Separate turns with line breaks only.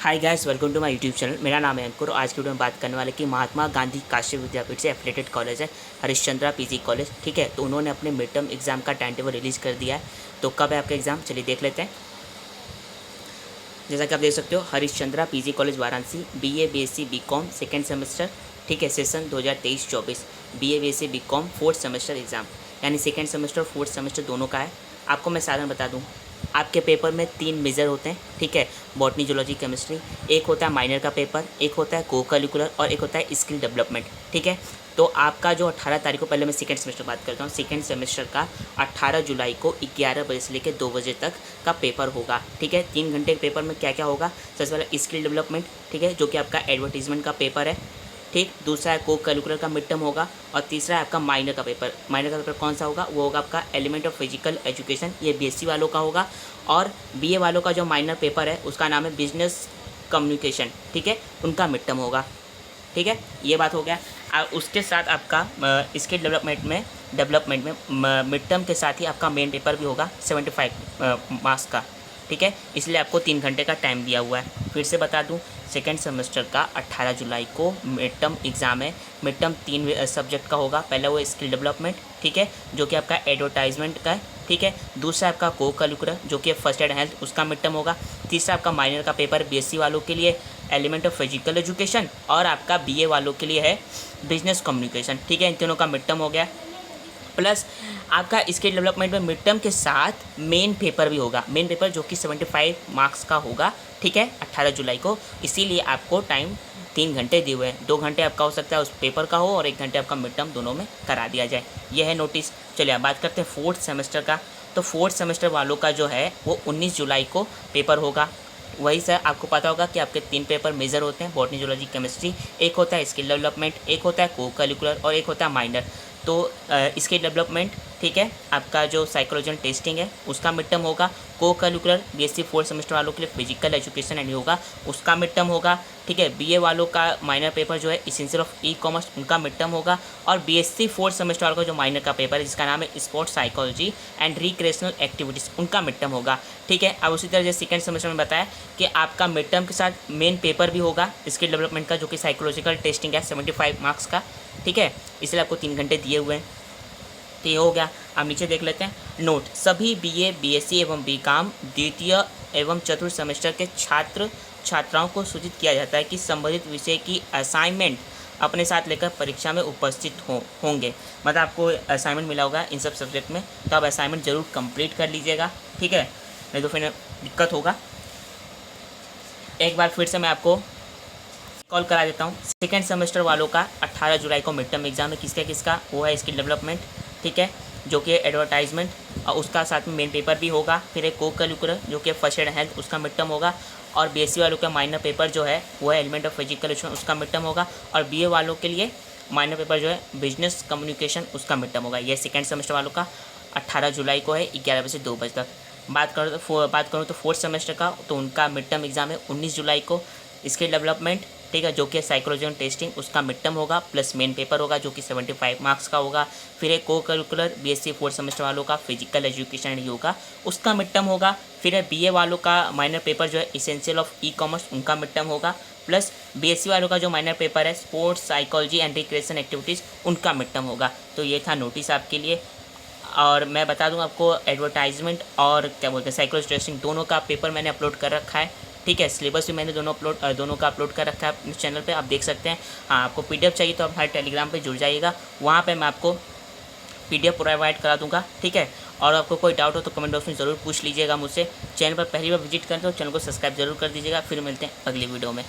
Hi guys, welcome to my YouTube channel. मेरा नाम है अंकुर और आज की वीडियो में बात करने वाले कि महात्मा गांधी काशी विद्यापीठ से एफिलेटेड कॉलेज है हरिश्चंद्रा पीजी कॉलेज। ठीक है, तो उन्होंने अपने मिड टर्म एग्जाम का टाइम टेबल रिलीज़ कर दिया है। तो कब है आपका एग्ज़ाम, चलिए देख लेते हैं। जैसा कि आप देख सकते हो, Harishchandra PG college Varanasi, BA BSc BCom second semester. ठीक है, session 2023-24 BA BSc BCom fourth semester exam, यानी सेकेंड सेमेस्टर और फोर्थ सेमेस्टर दोनों का है। आपको मैं साधारण बता दूँ, आपके पेपर में 3 मेजर होते हैं। ठीक है, बॉटनी, जूलॉजी, केमिस्ट्री। एक होता है माइनर का पेपर, एक होता है को करिकुलर और एक होता है स्किल डेवलपमेंट। ठीक है, तो आपका जो 18 तारीख को, पहले मैं सेकेंड सेमेस्टर बात करता हूँ, सेकेंड सेमेस्टर का 18 जुलाई को 11 बजे से लेकर 2 बजे तक का पेपर होगा। ठीक है, 3 घंटे के पेपर में क्या क्या होगा। सबसे पहले स्किल डेवलपमेंट, ठीक है, जो कि आपका एडवर्टीजमेंट का पेपर है। ठीक, दूसरा है को करिकुलर का मिड टर्म होगा और तीसरा है आपका माइनर का पेपर। माइनर का पेपर कौन सा होगा, वो होगा आपका एलिमेंट ऑफ फिजिकल एजुकेशन, ये BSc वालों का होगा। और BA वालों का जो माइनर पेपर है उसका नाम है बिजनेस कम्युनिकेशन। ठीक है, उनका मिड टर्म होगा। ठीक है, ये बात हो गया। उसके साथ आपका स्किल डेवलपमेंट में मिड टर्म के साथ ही आपका मेन पेपर भी होगा 75 मार्क्स का। ठीक है, इसलिए आपको 3 घंटे का टाइम दिया हुआ है। फिर से बता दूं, सेकेंड सेमेस्टर का 18 जुलाई को मिड टर्म एग्ज़ाम है। मिड टर्म 3 सब्जेक्ट का होगा। पहला वो स्किल डेवलपमेंट, ठीक है, जो कि आपका एडवर्टाइजमेंट का है। ठीक है, दूसरा आपका को करिकुलर जो कि फर्स्ट एड हेल्थ, उसका मिड टर्म होगा। तीसरा आपका माइनर का पेपर BSc वालों के लिए एलिमेंट ऑफ फिजिकल एजुकेशन और आपका BA वालों के लिए है बिजनेस कम्युनिकेशन। ठीक है, इन तीनों का मिड टर्म हो गया। प्लस आपका स्किल डेवलपमेंट में मिड टर्म के साथ मेन पेपर भी होगा। मेन पेपर जो कि 75 मार्क्स का होगा। ठीक है, 18 जुलाई को। इसीलिए आपको टाइम 3 घंटे दिए हुए हैं। 2 घंटे आपका हो सकता है उस पेपर का हो और 1 घंटे आपका मिड टर्म, दोनों में करा दिया जाए। यह है नोटिस। चलिए अब बात करते हैं फोर्थ सेमेस्टर का। तो फोर्थ सेमेस्टर वालों का जो है वो 19 जुलाई को पेपर होगा। वही सर, आपको पता होगा कि आपके 3 पेपर मेजर होते हैं, बॉटनी, जूलॉजी, केमिस्ट्री। एक होता है स्किल डेवलपमेंट, एक होता है को करिकुलर और एक होता है माइनर। तो स्किल डेवलपमेंट, ठीक है, आपका जो साइकोलॉजी एंड टेस्टिंग है उसका मिड टर्म होगा। को करिकुलर BSc फोर्थ सेमेस्टर वालों के लिए फिजिकल एजुकेशन एंड योगा, उसका मिड टर्म होगा। ठीक है, BA वालों का माइनर पेपर जो है इसेंशियल ऑफ ई-कॉमर्स, उनका मिड टर्म होगा। और BSc फोर्थ सेमेस्टर वालों का जो माइनर का पेपर है जिसका नाम है sports psychology and recreational activities, उनका मिड टर्म होगा। ठीक है, अब उसी तरह जैसे सेकेंड सेमेस्टर में बताया कि आपका मिड टर्म के साथ मेन पेपर भी होगा स्किल डेवलपमेंट का, जो कि साइकोलॉजिकल टेस्टिंग है 75 मार्क्स का। ठीक है, इसलिए आपको 3 घंटे दिए हुए हैं। तो ये हो गया। अब नीचे देख लेते हैं नोट। सभी BA BSc एवं BCom द्वितीय एवं चतुर्थ सेमेस्टर के छात्र छात्राओं को सूचित किया जाता है कि संबंधित विषय की असाइनमेंट अपने साथ लेकर परीक्षा में उपस्थित होंगे। मतलब आपको असाइनमेंट मिला होगा इन सब सब्जेक्ट में, तो आप असाइनमेंट ज़रूर कंप्लीट कर लीजिएगा। ठीक है, नहीं तो फिर दिक्कत होगा। एक बार फिर से मैं आपको कॉल करा देता हूँ। सेकेंड सेमेस्टर वालों का 18 जुलाई को मिड टर्म एग्जाम है। किसका किसका, वो है स्किल डेवलपमेंट, ठीक है, जो कि एडवर्टाइजमेंट, और उसका साथ में मेन पेपर भी होगा। फिर एक को करिकुलर जो कि फर्स्ट एड हेल्थ, उसका मिड टर्म होगा। और BSc वालों का माइनर पेपर जो है वो है एलिमेंट ऑफ फिजिकल एजुकेशन, उसका मिड टर्म होगा। और BA वालों के लिए माइनर पेपर जो है बिजनेस कम्युनिकेशन, उसका मिड टर्म होगा। ये सेकेंड सेमेस्टर वालों का 18 जुलाई को है 11 बजे से 2 बजे तक। बात करूँ तो फोर्थ सेमेस्टर का, तो उनका मिड टर्म एग्जाम है 19 जुलाई को। स्किल डेवलपमेंट, ठीक है, जो कि साइकोलॉजी एंड टेस्टिंग, उसका मिड टर्म होगा प्लस मेन पेपर होगा जो कि 75 मार्क्स का होगा। फिर एक को करिकुलर BSc फोर्थ सेमेस्टर वालों का फिजिकल एजुकेशन एंड योगा, उसका मिड टर्म होगा। फिर है BA वालों का माइनर पेपर जो है इसेंशियल ऑफ ई-कॉमर्स, उनका मिड टर्म होगा। प्लस BSc वालों का जो माइनर पेपर है sports psychology and recreation activities, उनका मिड टर्म होगा। तो ये था नोटिस आपके लिए। और मैं बता दूं आपको, एडवर्टाइजमेंट और क्या बोलते हैं साइकोलॉजी टेस्टिंग, दोनों का पेपर मैंने अपलोड कर रखा है। ठीक है, सिलेबस भी मैंने दोनों का अपलोड कर रखा है अपने चैनल पे, आप देख सकते हैं। हाँ, आपको PDF चाहिए तो आप हमारे टेलीग्राम पे जुड़ जाइएगा, वहाँ पे मैं आपको PDF प्रोवाइड करा दूँगा। ठीक है, और आपको कोई डाउट हो तो कमेंट बॉक्स में ज़रूर पूछ लीजिएगा मुझसे। चैनल पर पहली बार विजिट करें तो चैनल को सब्सक्राइब जरूर कर दीजिएगा। फिर मिलते हैं अगली वीडियो में।